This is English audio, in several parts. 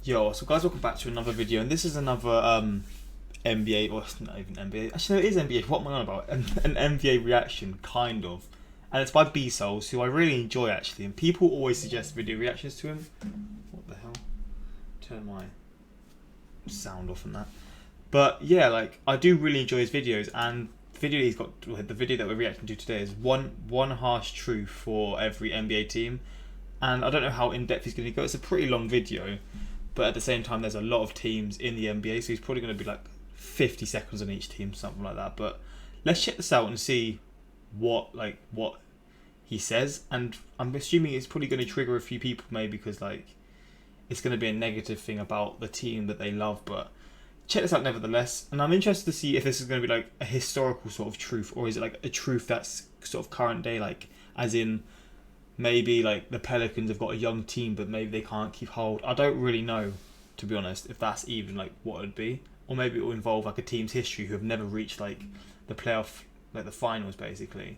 Yo, so guys, welcome back to another video, and this is another NBA, or it's not even NBA. Actually, no, it is NBA. What am I on about? An NBA reaction, kind of, and it's by B Souls, who I really enjoy actually. And people always suggest video reactions to him. What the hell? Turn my sound off on that. But yeah, like I do really enjoy his videos, and the video he's got, the video that we're reacting to today, is one harsh truth for every NBA team. And I don't know how in depth he's going to go. It's a pretty long video. But at the same time, there's a lot of teams in the NBA, so he's probably going to be like 50 seconds on each team, something like that. But let's check this out and see what he says. And I'm assuming it's probably going to trigger a few people, maybe, because like it's going to be a negative thing about the team that they love. But check this out nevertheless. And I'm interested to see if this is going to be like a historical sort of truth, or is it like a truth that's sort of current day, like as in, maybe like the Pelicans have got a young team, but maybe they can't keep hold. I don't really know, to be honest, if that's even like what it would be. Or maybe it will involve like a team's history who have never reached like the playoff, like the finals basically.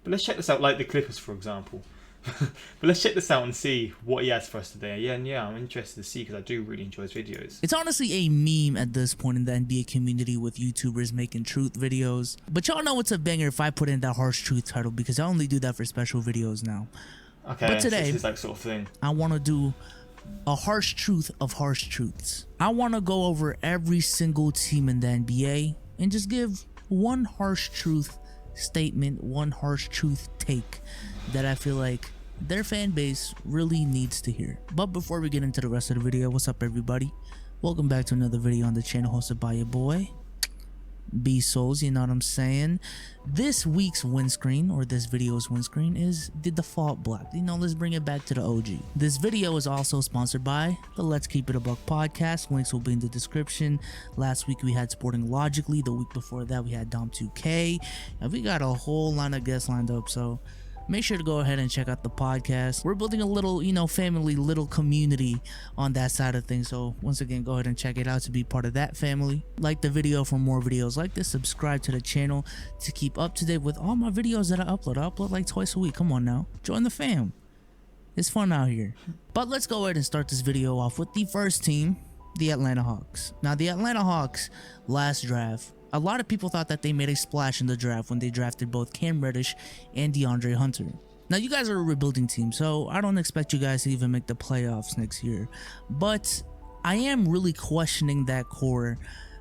But let's check this out, like the Clippers for example. But let's check this out and see what he has for us today. Yeah, I'm interested to see because I do really enjoy his videos. It's honestly a meme at this point in the NBA community with YouTubers making truth videos. But y'all know it's a banger if I put in that harsh truth title, because I only do that for special videos now. Okay, but today, this is like sort of thing. I want to do a harsh truth of harsh truths. I want to go over every single team in the NBA and just give one harsh truth statement, one harsh truth take that I feel like their fan base really needs to hear. But before we get into the rest of the video, what's up everybody? Welcome back to another video on the channel hosted by your boy B Souls, you know what I'm saying? This week's windscreen, or this video's windscreen, is the default black. You know, let's bring it back to the OG. This video is also sponsored by the Let's Keep It a Buck podcast. Links will be in the description. Last week we had Sporting Logically. The week before that we had Dom 2K. And we got a whole line of guests lined up, so make sure to go ahead and check out the podcast. We're building a little, family, little community on that side of things. So once again, go ahead and check it out to be part of that family. Like the video for more videos like this. Subscribe to the channel to keep up to date with all my videos that I upload. I upload like twice a week. Come on now. Join the fam. It's fun out here. But let's go ahead and start this video off with the first team, the Atlanta Hawks. Now, the Atlanta Hawks last draft, a lot of people thought that they made a splash in the draft when they drafted both Cam Reddish and DeAndre Hunter. Now, you guys are a rebuilding team, so I don't expect you guys to even make the playoffs next year. But I am really questioning that core,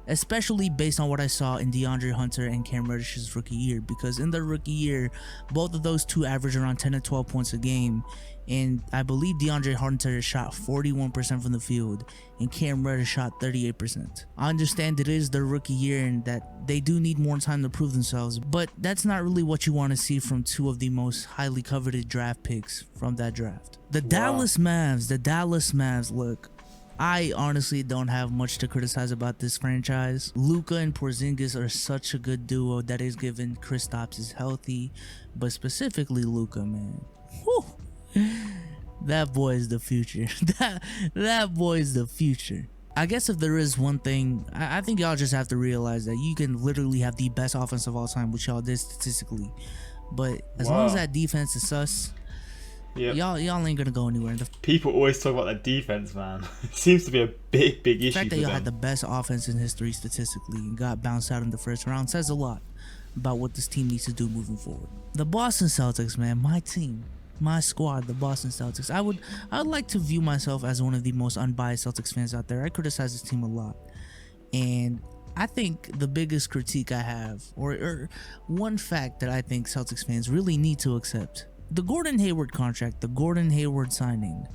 especially based on what I saw in DeAndre Hunter and Cam Reddish's rookie year. Because in their rookie year, both of those two averaged around 10 to 12 points a game. And I believe DeAndre Hunter shot 41% from the field and Cam Reddish shot 38%. I understand it is their rookie year and that they do need more time to prove themselves, but that's not really what you want to see from two of the most highly coveted draft picks from that draft. The Dallas Mavs, look, I honestly don't have much to criticize about this franchise. Luka and Porzingis are such a good duo that is given Kristaps is healthy, but specifically Luka, man. Whew. That boy is the future. that boy is the future. I guess if there is one thing, I think y'all just have to realize that you can literally have the best offense of all time, which y'all did statistically. But as long as that defense is sus, y'all ain't gonna go anywhere. People always talk about that defense, man. It seems to be a big issue. The fact that y'all them. had the best offense in history statistically and got bounced out in the first round says a lot about what this team needs to do moving forward. The Boston Celtics, man, my team. My squad, the Boston Celtics. I would like to view myself as one of the most unbiased Celtics fans out there. I criticize this team a lot, and I think the biggest critique I have, or one fact that I think Celtics fans really need to accept, the Gordon Hayward contract, the Gordon Hayward signing,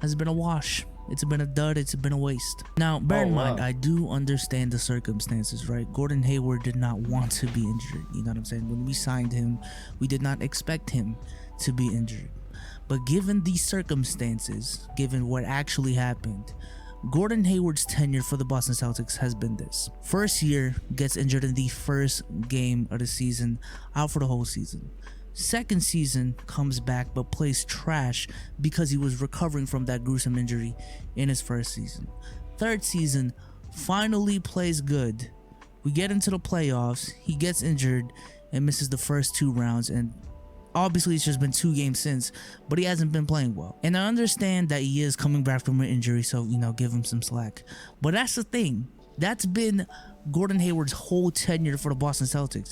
has been a wash. It's been a dud. It's been a waste. Now, bear in mind, I do understand the circumstances, right? Gordon Hayward did not want to be injured. You know what I'm saying? When we signed him, we did not expect him to be injured. But given these circumstances, given what actually happened, Gordon Hayward's tenure for the Boston Celtics has been this. First year, gets injured in the first game of the season, out for the whole season. Second season, comes back but plays trash because he was recovering from that gruesome injury in his first season. Third season, finally plays good. We get into the playoffs, he gets injured and misses the first two rounds, and Obviously, it's just been 2 games since, but he hasn't been playing well. And I understand that he is coming back from an injury, so, give him some slack. But that's the thing. That's been Gordon Hayward's whole tenure for the Boston Celtics.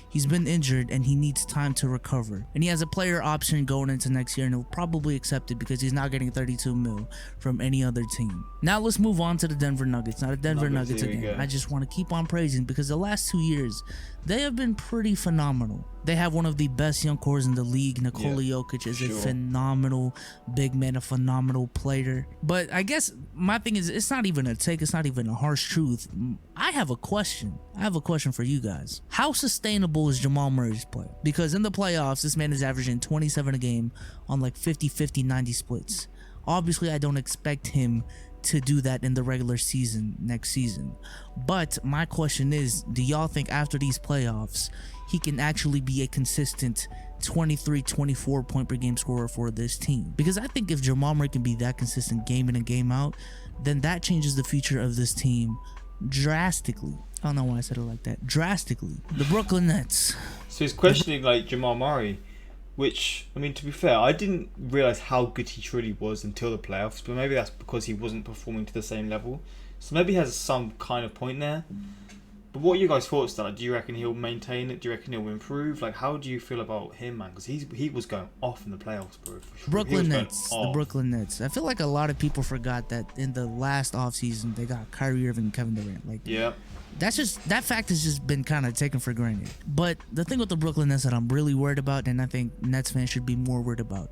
He's been injured and he needs time to recover. And he has a player option going into next year, and he'll probably accept it because he's not getting 32 mil from any other team. Now let's move on to the Denver Nuggets. Now the Denver Nuggets again, I just want to keep on praising because the last 2 years, they have been pretty phenomenal. They have one of the best young cores in the league. Nikola Jokic is a phenomenal big man, a phenomenal player. But I guess my thing is, it's not even a take. It's not even a harsh truth. I have a question. I have a question for you guys. How sustainable is Jamal Murray's play? Because in the playoffs, this man is averaging 27 a game on like 50-50-90 splits. Obviously, I don't expect him to do that in the regular season next season. But my question is, do y'all think after these playoffs, he can actually be a consistent 23-24 point per game scorer for this team? Because I think if Jamal Murray can be that consistent game in and game out, then that changes the future of this team drastically. I don't know why I said it like that. Drastically. The Brooklyn Nets. So he's questioning like Jamal Murray, which, I mean, to be fair, I didn't realise how good he truly was until the playoffs, but maybe that's because he wasn't performing to the same level. So maybe he has some kind of point there. But what are you guys' thoughts on that? Do you reckon he'll maintain it? Do you reckon he'll improve? Like, how do you feel about him, man? Because he was going off in the playoffs, bro. For sure. Brooklyn Nets. The Brooklyn Nets. I feel like a lot of people forgot that in the last offseason, they got Kyrie Irving and Kevin Durant. Like, yeah. That fact has just been kind of taken for granted. But the thing with the Brooklyn Nets that I'm really worried about, and I think Nets fans should be more worried about,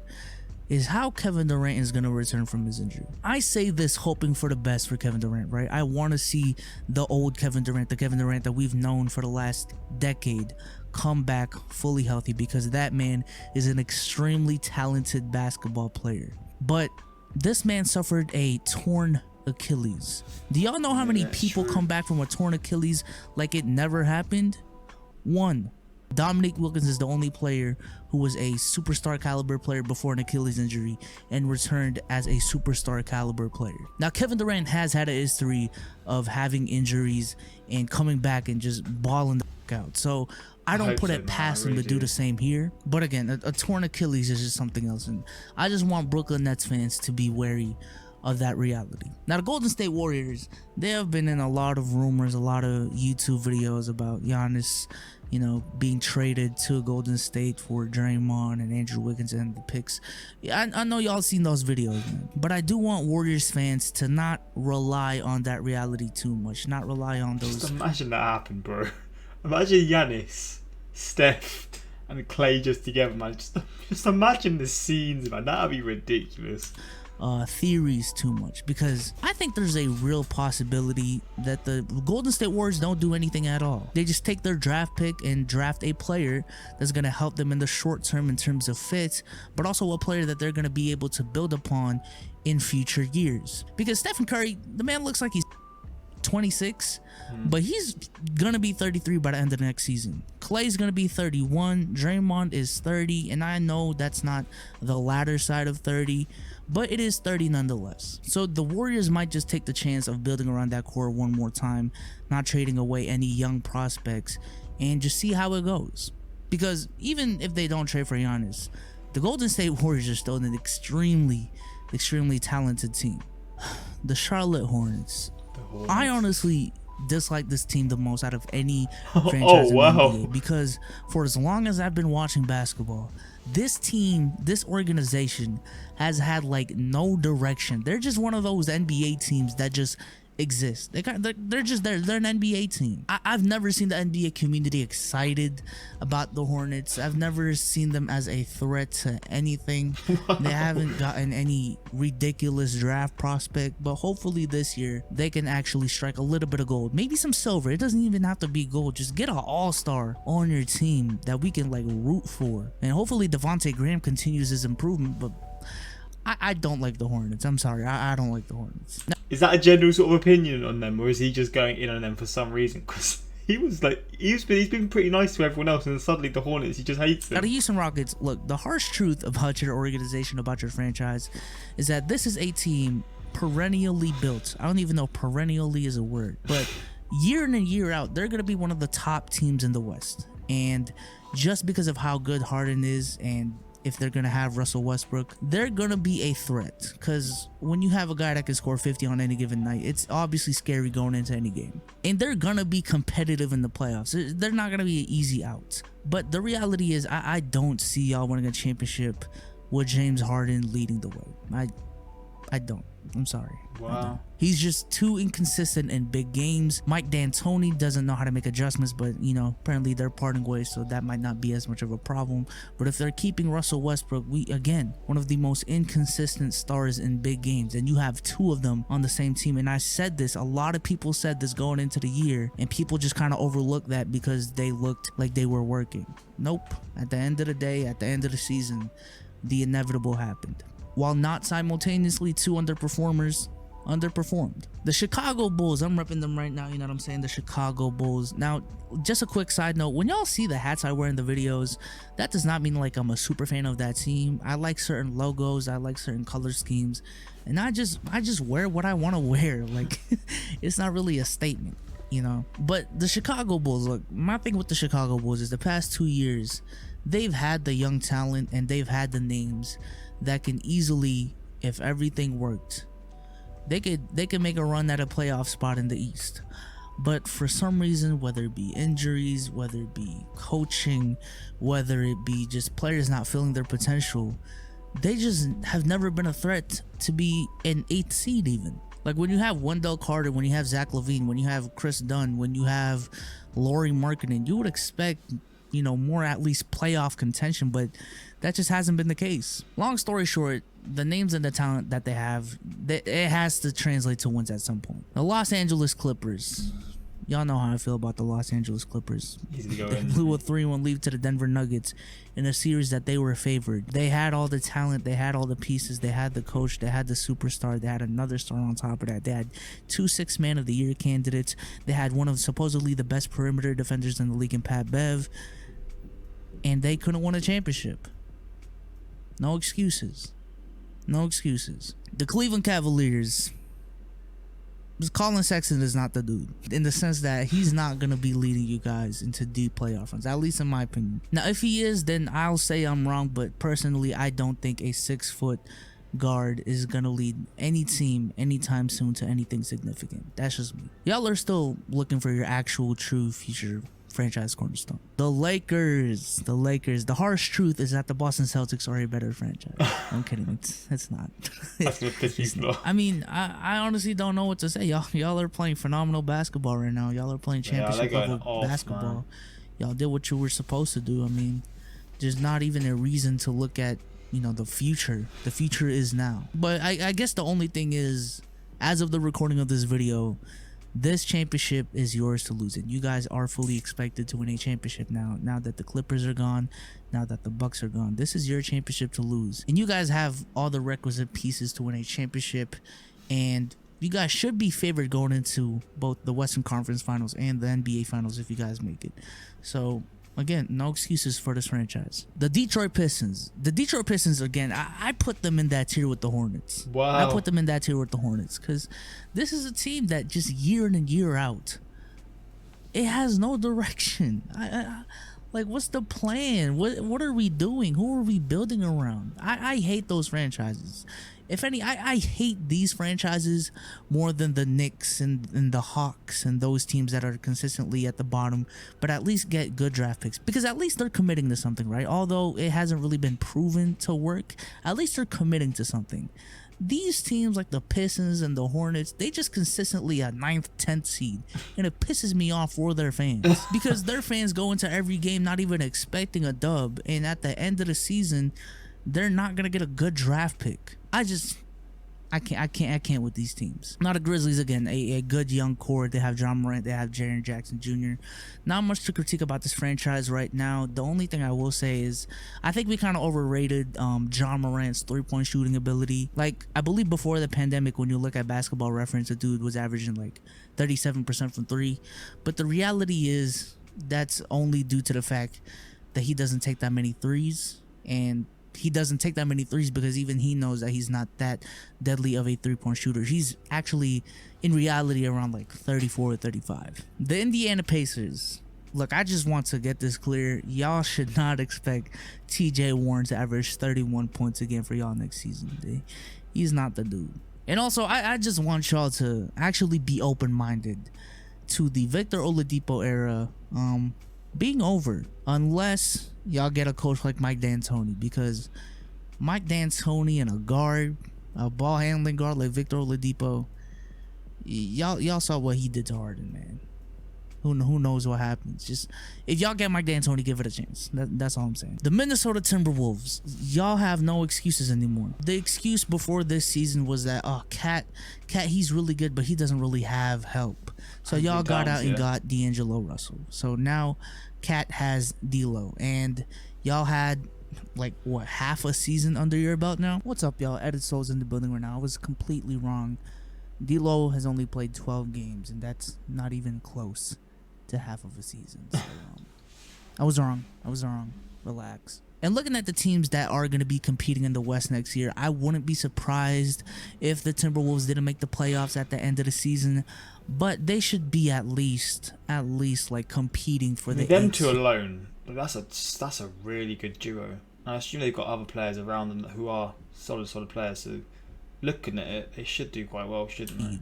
is how Kevin Durant is going to return from his injury. I say this hoping for the best for Kevin Durant, right? I want to see the old Kevin Durant, the Kevin Durant that we've known for the last decade, come back fully healthy, because that man is an extremely talented basketball player. But this man suffered a torn Achilles. Do y'all know how many people come back from a torn Achilles like it never happened? 1. Dominique Wilkins is the only player who was a superstar caliber player before an Achilles injury and returned as a superstar caliber player. Now, Kevin Durant has had a history of having injuries and coming back and just balling the fuck out. So I don't put it past him to do the same here. But again, a torn Achilles is just something else. And I just want Brooklyn Nets fans to be wary of that reality. Now, the Golden State Warriors, they have been in a lot of rumors, a lot of YouTube videos about Giannis, being traded to Golden State for Draymond and Andrew Wiggins and the picks. Yeah, I know y'all seen those videos, man. But I do want Warriors fans to not rely on that reality too much. Not rely on those. Just imagine that happen, bro. Imagine Giannis, Steph, and Clay just together, man. Just imagine the scenes, man. That'd be ridiculous. Theories too much, because I think there's a real possibility that the Golden State Warriors don't do anything at all. They just take their draft pick and draft a player that's going to help them in the short term in terms of fit, but also a player that they're going to be able to build upon in future years. Because Stephen Curry, the man looks like he's 26, but he's gonna be 33 by the end of the next season. Clay's gonna be 31. Draymond is 30, and I know that's not the latter side of 30, but it is 30 nonetheless. So the Warriors might just take the chance of building around that core one more time, not trading away any young prospects, and just see how it goes. Because even if they don't trade for Giannis, the Golden State Warriors are still an extremely talented team. The Charlotte Hornets. I honestly dislike this team the most out of any franchise in the NBA, because for as long as I've been watching basketball, this team, this organization has had like no direction. They're just one of those NBA teams that just exist. They're just there. They're an NBA team. I've never seen the NBA community excited about the Hornets. I've never seen them as a threat to anything. They haven't gotten any ridiculous draft prospect, but hopefully this year they can actually strike a little bit of gold, maybe some silver. It doesn't even have to be gold. Just get an all-star on your team that we can like root for, and hopefully Devontae Graham continues his improvement. But I don't like the Hornets. I'm sorry. I don't like the Hornets. Is that a general sort of opinion on them, or is he just going in on them for some reason? Because he's been pretty nice to everyone else, and then suddenly the Hornets, he just hates them. Now, the Houston Rockets, look, the harsh truth about your organization, about your franchise, is that this is a team perennially built. I don't even know perennially is a word, but year in and year out, they're going to be one of the top teams in the West. And just because of how good Harden is, and if they're going to have Russell Westbrook, they're going to be a threat. Because when you have a guy that can score 50 on any given night, it's obviously scary going into any game. And they're going to be competitive in the playoffs. They're not going to be an easy out. But the reality is, I don't see y'all winning a championship with James Harden leading the way. I don't. I'm sorry. Wow. He's just too inconsistent in big games. Mike D'Antoni doesn't know how to make adjustments, but apparently they're parting ways, so that might not be as much of a problem. But if they're keeping Russell Westbrook, again, one of the most inconsistent stars in big games, and you have two of them on the same team. And I said this, a lot of people said this going into the year, and people just kind of overlooked that because they looked like they were working. Nope. At the end of the day, at the end of the season, the inevitable happened. While not simultaneously two underperformers underperformed. The Chicago Bulls, I'm repping them right now, you know what I'm saying? The Chicago Bulls. Now, just a quick side note, when y'all see the hats I wear in the videos, that does not mean like I'm a super fan of that team. I like certain logos, I like certain color schemes, and I just wear what I want to wear. Like, it's not really a statement, But the Chicago Bulls, look, my thing with the Chicago Bulls is the past 2 years, they've had the young talent and they've had the names that can easily, if everything worked, they could make a run at a playoff spot in the East. But for some reason, whether it be injuries, whether it be coaching, whether it be just players not feeling their potential, they just have never been a threat to be an 8th seed even. Like when you have Wendell Carter, when you have Zach LaVine, when you have Chris Dunn, when you have Lauri Markkanen, you would expect more at least playoff contention, but that just hasn't been the case. Long story short, the names and the talent that they have, it has to translate to wins at some point. The Los Angeles Clippers. Y'all know how I feel about the Los Angeles Clippers. Easy to go They in. blew a 3-1 lead to the Denver Nuggets in a series that they were favored. They had all the talent, they had all the pieces, they had the coach, they had the superstar, they had another star on top of that. They had 2 Sixth Man of the Year candidates. They had one of supposedly the best perimeter defenders in the league in Pat Bev. And they couldn't win a championship. No excuses. No excuses. The Cleveland Cavaliers. Colin Sexton is not the dude, in the sense that he's not going to be leading you guys into deep playoff runs, at least in my opinion. Now, if he is, then I'll say I'm wrong, but personally, I don't think a 6-foot guard is going to lead any team anytime soon to anything significant. That's just me. Y'all are still looking for your actual true future franchise cornerstone. The Lakers. The harsh truth is that the Boston Celtics are a better franchise. I'm kidding. It's not. That's gonna piss people off. I mean, I honestly don't know what to say. Y'all are playing phenomenal basketball right now. Y'all are playing championship level basketball. Man. Y'all did what you were supposed to do. I mean, there's not even a reason to look at the future. The future is now. But I guess the only thing is, as of the recording of this video, this championship is yours to lose. And you guys are fully expected to win a championship now. Now that the Clippers are gone, now that the Bucks are gone, this is your championship to lose. And you guys have all the requisite pieces to win a championship. And you guys should be favored going into both the Western Conference Finals and the NBA Finals if you guys make it. So, again, no excuses for this franchise. The Detroit Pistons. Again, I put them in that tier with the Hornets. Wow. I put them in that tier with the Hornets because this is a team that just year in and year out, it has no direction. Like, what's the plan? What are we doing? Who are we building around? I hate those franchises. If any, I hate these franchises more than the Knicks and the Hawks and those teams that are consistently at the bottom, but at least get good draft picks, because at least they're committing to something, right? Although it hasn't really been proven to work, at least they're committing to something. These teams like the Pistons and the Hornets, they just consistently a 9th, 10th seed, and it pisses me off for their fans because their fans go into every game not even expecting a dub, and at the end of the season, they're not gonna get a good draft pick. I can't with these teams. Now the Grizzlies, again, a good young core. They have John Morant, they have Jaren Jackson Jr. Not much to critique about this franchise right now. The only thing I will say is I think we kind of overrated John Morant's 3-point shooting ability. Like, I believe before the pandemic, when you look at Basketball Reference, the dude was averaging like 37% from 3. But the reality is that's only due to the fact that he doesn't take that many threes, and he doesn't take that many threes because even he knows that he's not that deadly of a 3-point shooter. He's actually, in reality, around like 34 or 35. The Indiana Pacers. Look, I just want to get this clear. Y'all should not expect TJ Warren to average 31 points again for y'all next season. He's not the dude. And also, I just want y'all to actually be open-minded to the Victor Oladipo era being over, unless y'all get a coach like Mike D'Antoni, because Mike D'Antoni and a ball handling guard like Victor Oladipo, y'all saw what he did to Harden, man. Who knows what happens? Just if y'all get Mike D'Antoni, give it a chance. That's all I'm saying. The Minnesota Timberwolves, y'all have no excuses anymore. The excuse before this season was that Cat, he's really good, but he doesn't really have help. So y'all got out and got D'Angelo Russell. So now Cat has D'Lo, and y'all had like what, half a season under your belt now? What's up, y'all? Edit Souls in the building right now. I was completely wrong. D'Lo has only played 12 games, and that's not even close to half of a season. So, I was wrong. Relax. And looking at the teams that are going to be competing in the West next year, I wouldn't be surprised if the Timberwolves didn't make the playoffs at the end of the season, but they should be at least like competing for the them two alone. That's a really good duo. I assume they've got other players around them who are solid players. So looking at it, they should do quite well, shouldn't they?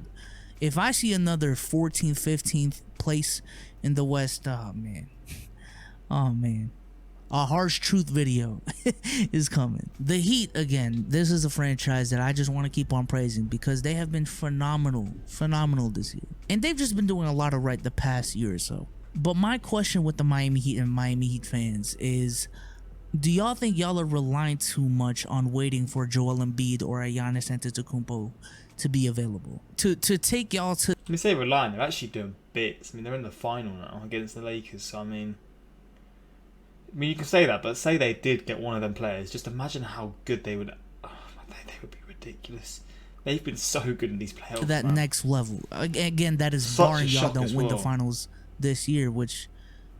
If I see another 14th, 15th place in the West, oh man, a harsh truth video is coming. The Heat, again, this is a franchise that I just want to keep on praising because they have been phenomenal this year. And they've just been doing a lot of right the past year or so. But my question with the Miami Heat and Miami Heat fans is, do y'all think y'all are relying too much on waiting for Joel Embiid or a Giannis Antetokounmpo to be available to take y'all to? When you say relying, they're actually doing bits. I mean, they're in the final now against the Lakers. So I mean, you can say that, but say they did get one of them players. Just imagine how good they would. They would be ridiculous. They've been so good in these playoffs. To that next level. Again, that is Such barring y'all don't win well. the finals this year, which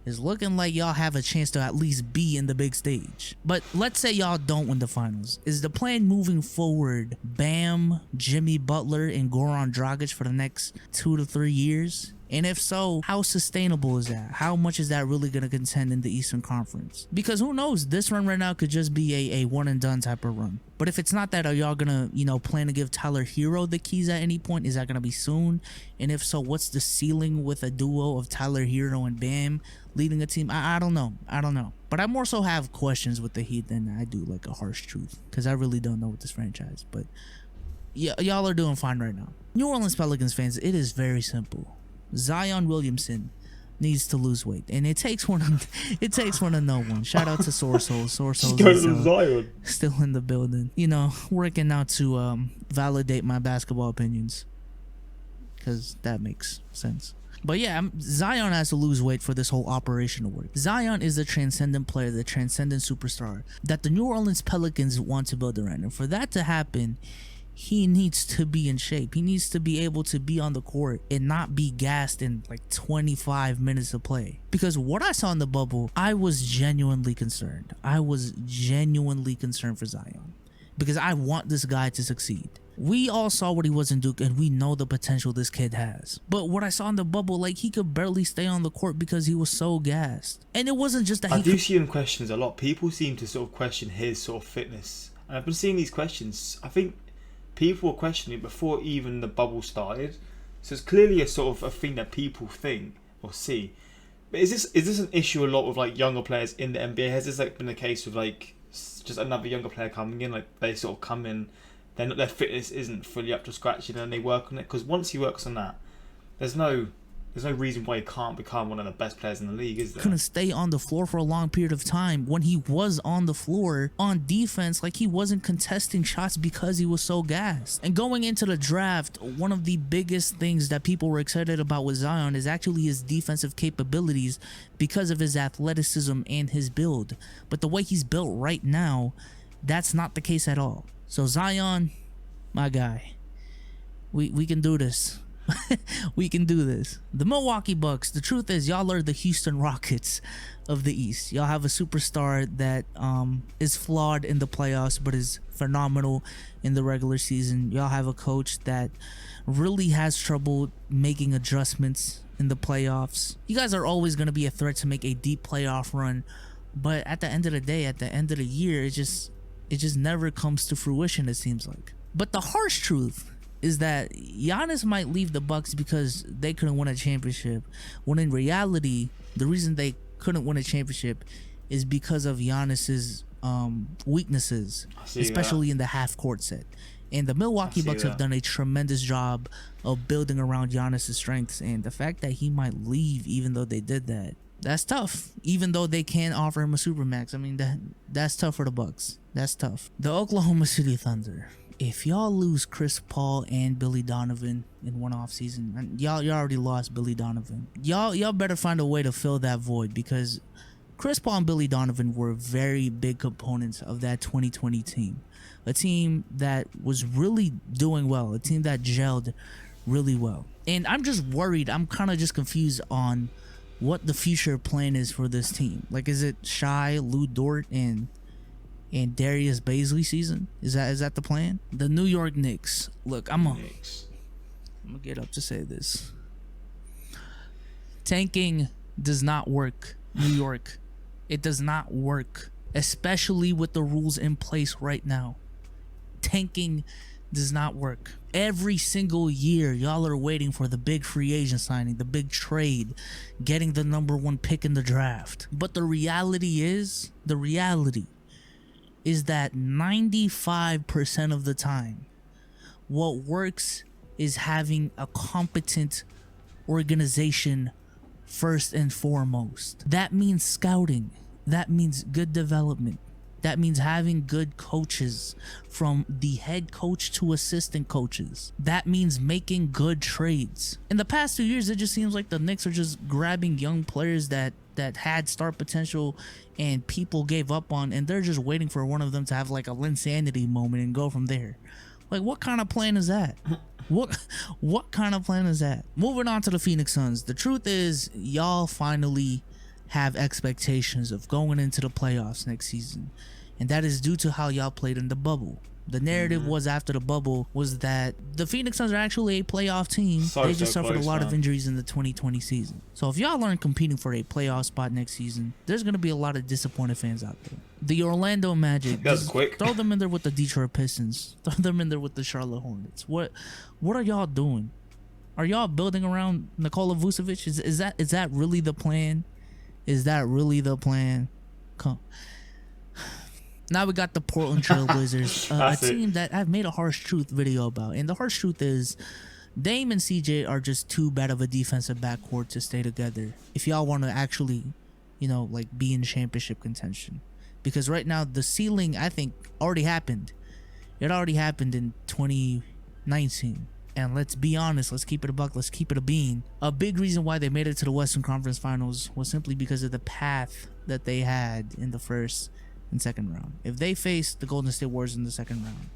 is looking like y'all have a chance to at least be in the big stage. But let's say y'all don't win the finals. Is the plan moving forward Bam, Jimmy Butler, and Goran Dragic for the next 2 to 3 years? And if so, how sustainable is that? How much is that really going to contend in the Eastern Conference? Because who knows, this run right now could just be a one and done type of run. But if it's not that, are y'all going to, plan to give Tyler Hero the keys at any point? Is that going to be soon? And if so, what's the ceiling with a duo of Tyler Hero and Bam leading a team? I don't know. But I more so have questions with the Heat than I do like a harsh truth. Because I really don't know with this franchise. But y'all are doing fine right now. New Orleans Pelicans fans, it is very simple. Zion Williamson needs to lose weight, and it takes one to know one. Shout out to Sourcehole. Sourcehole is still in the building. Working out to validate my basketball opinions, because that makes sense. But yeah, Zion has to lose weight for this whole operation to work. Zion is the transcendent player, the transcendent superstar that the New Orleans Pelicans want to build around, and for that to happen, he needs to be in shape. He needs to be able to be on the court and not be gassed in like 25 minutes of play. Because what I saw in the bubble, I was genuinely concerned. I was genuinely concerned for Zion. Because I want this guy to succeed. We all saw what he was in Duke, and we know the potential this kid has. But what I saw in the bubble, like, he could barely stay on the court because he was so gassed. And it wasn't just that I do see him questions a lot. People seem to sort of question his sort of fitness. And I've been seeing these questions. I think people were questioning it before even the bubble started, so it's clearly a sort of a thing that people think or see. But is this an issue a lot with like younger players in the NBA? Has this like been the case with like just another younger player coming in, like they sort of come in, their fitness isn't fully up to scratch, and then they work on it? Because once he works on that, there's no reason why he can't become one of the best players in the league, is there? Couldn't stay on the floor for a long period of time. When he was on the floor on defense, like, he wasn't contesting shots because he was so gassed. And going into the draft, one of the biggest things that people were excited about with Zion is actually his defensive capabilities because of his athleticism and his build. But the way he's built right now, that's not the case at all. So Zion, my guy, we can do this. We can do this. The Milwaukee Bucks, the truth is y'all are the Houston Rockets of the East. Y'all have a superstar that is flawed in the playoffs but is phenomenal in the regular season. Y'all have a coach that really has trouble making adjustments in the playoffs. You guys are always going to be a threat to make a deep playoff run, but at the end of the day, at the end of the year, it just never comes to fruition, it seems like. But the harsh truth is that Giannis might leave the Bucks because they couldn't win a championship, when in reality, the reason they couldn't win a championship is because of Giannis's weaknesses, especially in the half-court set. And the Milwaukee Bucks have done a tremendous job of building around Giannis's strengths, and the fact that he might leave even though they did that, that's tough. Even though they can't offer him a supermax, I mean, that's tough for the Bucks. That's tough. The Oklahoma City Thunder. If y'all lose Chris Paul and Billy Donovan in one offseason, and y'all already lost Billy Donovan, y'all better find a way to fill that void, because Chris Paul and Billy Donovan were very big components of that 2020 team. A team that was really doing well. A team that gelled really well. And I'm just worried. I'm kind of just confused on what the future plan is for this team. Like, is it Shai, Lou Dort, and Darius Baisley season? Is that the plan? The New York Knicks. Look, I'm gonna get up to say this. Tanking does not work, New York. It does not work, especially with the rules in place right now. Tanking does not work. Every single year, y'all are waiting for the big free agent signing, the big trade, getting the #1 pick in the draft. But the reality is that 95% of the time, what works is having a competent organization first and foremost. That means scouting. That means good development. That means having good coaches, from the head coach to assistant coaches. That means making good trades. In the past 2 years, it just seems like the Knicks are just grabbing young players that had star potential and people gave up on, and they're just waiting for one of them to have like a Linsanity moment and go from there. Like, what kind of plan is that? What kind of plan is that? Moving on to the Phoenix Suns. The truth is, y'all finally have expectations of going into the playoffs next season, and that is due to how y'all played in the bubble. The narrative was after the bubble was that the Phoenix Suns are actually a playoff team. They just suffered a lot of injuries in the 2020 season. So if y'all aren't competing for a playoff spot next season, there's going to be a lot of disappointed fans out there. The Orlando Magic. That's quick. Throw them in there with the Detroit Pistons. Throw them in there with the Charlotte Hornets. What are y'all doing? Are y'all building around Nikola Vucevic? Is that really the plan? Is that really the plan? Come. Now we got the Portland Trailblazers, a team that I've made a harsh truth video about. And the harsh truth is, Dame and CJ are just too bad of a defensive backcourt to stay together if y'all want to actually, like, be in championship contention. Because right now, the ceiling, I think, already happened. It already happened in 2019. And let's be honest, let's keep it a buck, let's keep it a bean. A big reason why they made it to the Western Conference Finals was simply because of the path that they had in the first and second round. If they faced the Golden State Warriors in the second round,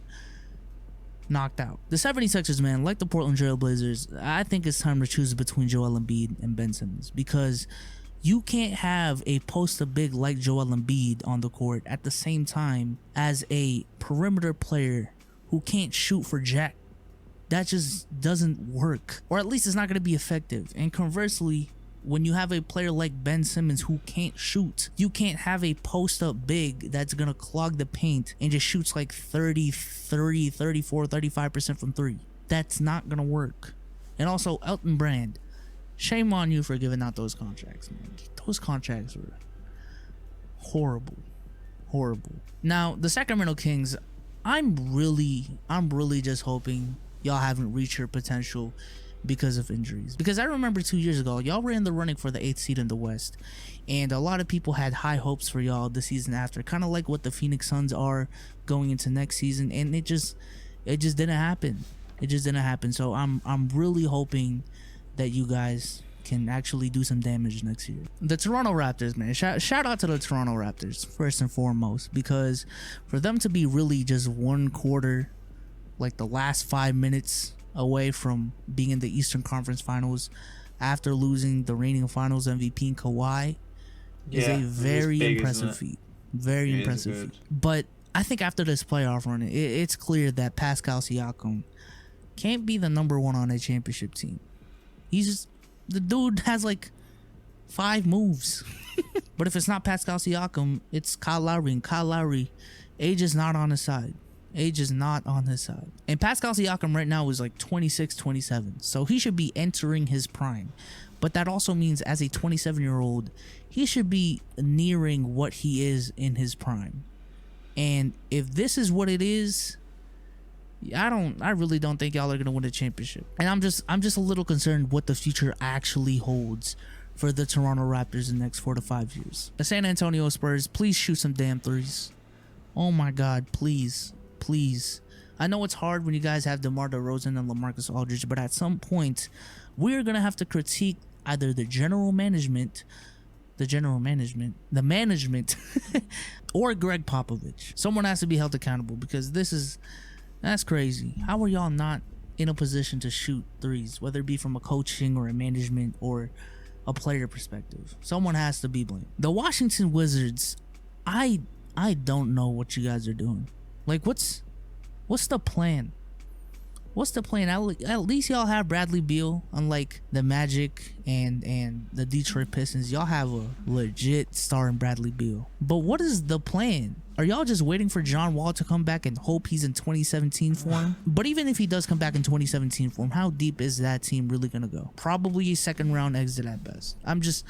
knocked out. The 76ers, man, like the Portland Trailblazers, I think it's time to choose between Joel Embiid and Ben Simmons, because you can't have a poster big like Joel Embiid on the court at the same time as a perimeter player who can't shoot for jack. That just doesn't work, or at least it's not going to be effective. And conversely, when you have a player like Ben Simmons who can't shoot, you can't have a post-up big that's going to clog the paint and just shoots like 33, 34, 35% from three. That's not going to work. And also, Elton Brand, shame on you for giving out those contracts, man. Those contracts were horrible. Now, the Sacramento Kings, I'm really just hoping y'all haven't reached your potential because of injuries. Because I remember 2 years ago, y'all were in the running for the 8th seed in the West, and a lot of people had high hopes for y'all the season after, kind of like what the Phoenix Suns are going into next season, and it just didn't happen. So I'm really hoping that you guys can actually do some damage next year. The Toronto Raptors, man, shout out to the Toronto Raptors first and foremost, because for them to be really just one quarter, like the last 5 minutes away from being in the Eastern Conference Finals after losing the reigning Finals MVP in Kawhi is a very impressive feat. Very impressive feat. But I think after this playoff run, it's clear that Pascal Siakam can't be the number one on a championship team. He's just, the dude has like 5 moves. But if it's not Pascal Siakam, it's Kyle Lowry. And Kyle Lowry, age is not on his side. Age is not on his side. And Pascal Siakam right now is like 26, 27. So he should be entering his prime. But that also means as a 27-year-old, he should be nearing what he is in his prime. And if this is what it is, I really don't think y'all are gonna win a championship. And I'm just a little concerned what the future actually holds for the Toronto Raptors in the next 4 to 5 years. The San Antonio Spurs, please shoot some damn threes. Oh my God, please. Please. I know it's hard when you guys have DeMar DeRozan and LaMarcus Aldridge, but at some point, we're going to have to critique either the management, or Greg Popovich. Someone has to be held accountable because that's crazy. How are y'all not in a position to shoot threes, whether it be from a coaching or a management or a player perspective? Someone has to be blamed. The Washington Wizards, I don't know what you guys are doing. Like, what's the plan? What's the plan? At least y'all have Bradley Beal, unlike the Magic and the Detroit Pistons. Y'all have a legit star in Bradley Beal. But what is the plan? Are y'all just waiting for John Wall to come back and hope he's in 2017 form? But even if he does come back in 2017 form, how deep is that team really gonna go? Probably a second round exit at best. I'm just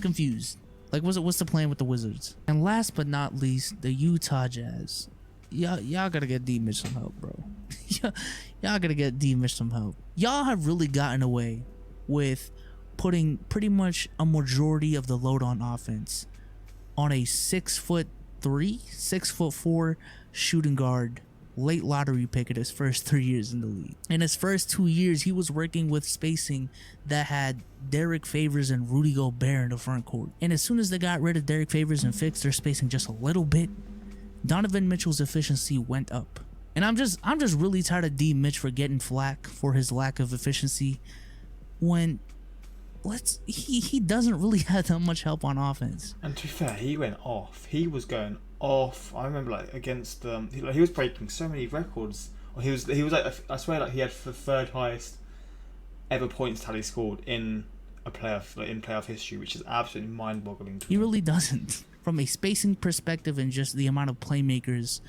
confused. Like, what's the plan with the Wizards? And last but not least, the Utah Jazz. Y'all gotta get D Mitch some help, bro. Y'all gotta get D Mitch some help. Y'all have really gotten away with putting pretty much a majority of the load on offense on a 6'3", 6'4" shooting guard, late lottery pick in his first 3 years in the league. In his first 2 years, he was working with spacing that had Derek Favors and Rudy Gobert in the front court. And as soon as they got rid of Derek Favors and fixed their spacing just a little bit, Donovan Mitchell's efficiency went up. And I'm just really tired of D Mitch for getting flack for his lack of efficiency when he doesn't really have that much help on offense. And to be fair, he went off. He was going off. I remember like against he was breaking so many records. He was like, I swear, like he had the 3rd highest ever points tally scored in a playoff, like in playoff history, which is absolutely mind-boggling to me. He really doesn't. From a spacing perspective and just the amount of playmakers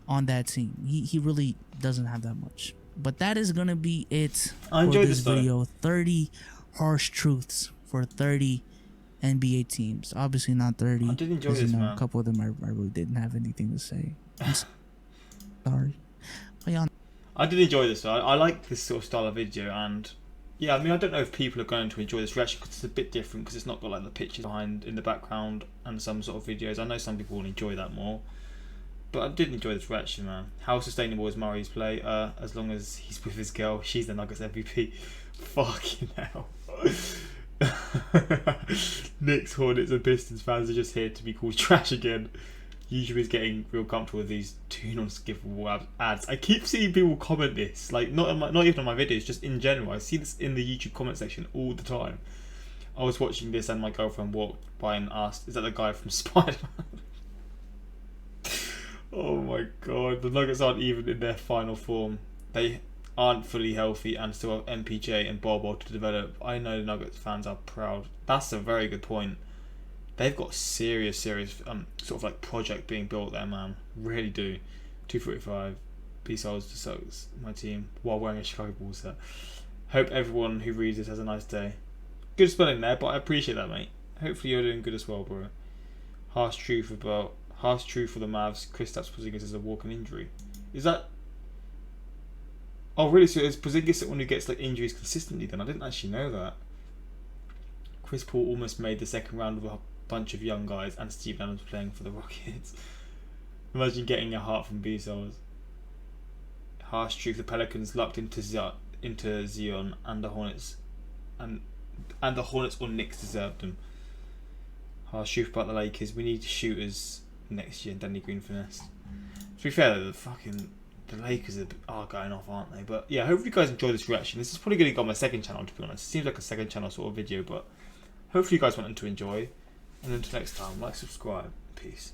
on that team, he really doesn't have that much. But that is gonna be it for this video. 30 harsh truths for 30 NBA teams. Obviously not 30. I did enjoy this, man. A couple of them I really didn't have anything to say. I'm sorry. But yeah. I did enjoy this. I like this sort of style of video, and yeah, I mean, I don't know if people are going to enjoy this reaction because it's a bit different because it's not got like the pictures behind in the background and some sort of videos. I know some people will enjoy that more, but I did enjoy this reaction, man. How sustainable is Murray's play? As long as he's with his girl, she's the Nuggets MVP. Fucking hell. Knicks, Hornets and Pistons fans are just here to be called trash again. YouTube is getting real comfortable with these 2 non-skippable ads. I keep seeing people comment this, like not even on my videos, just in general. I see this in the YouTube comment section all the time. I was watching this and my girlfriend walked by and asked, "Is that the guy from Spider-Man?" Oh my god, the Nuggets aren't even in their final form. They aren't fully healthy and still have MPJ and Bobo to develop. I know the Nuggets fans are proud. That's a very good point. They've got serious sort of like project being built there, man. Really do. 245 B-Souls to Celtics, my team, while wearing a Chicago Bulls set. Hope everyone who reads this has a nice day. Good spelling there, but I appreciate that, mate. Hopefully you're doing good as well, bro. Harsh truth for the Mavs. Kristaps Porzingis is a walking injury. Is that? Oh really? So is Porzingis the one who gets like injuries consistently? Then I didn't actually know that. Chris Paul almost made the second round with a bunch of young guys and Steve Adams playing for the Rockets. Imagine getting a heart from B-Souls. Harsh truth: the Pelicans lucked into Zion and the Hornets, and the Hornets or Knicks deserved them. Harsh truth about the Lakers: we need shooters next year. Danny Green finesse. To be fair, though, the fucking the Lakers are going off, aren't they? But yeah, hopefully you guys enjoy this reaction. This is probably going to go on my second channel, to be honest. It seems like a second channel sort of video, but hopefully you guys want them to enjoy. And until next time, like, subscribe. Peace.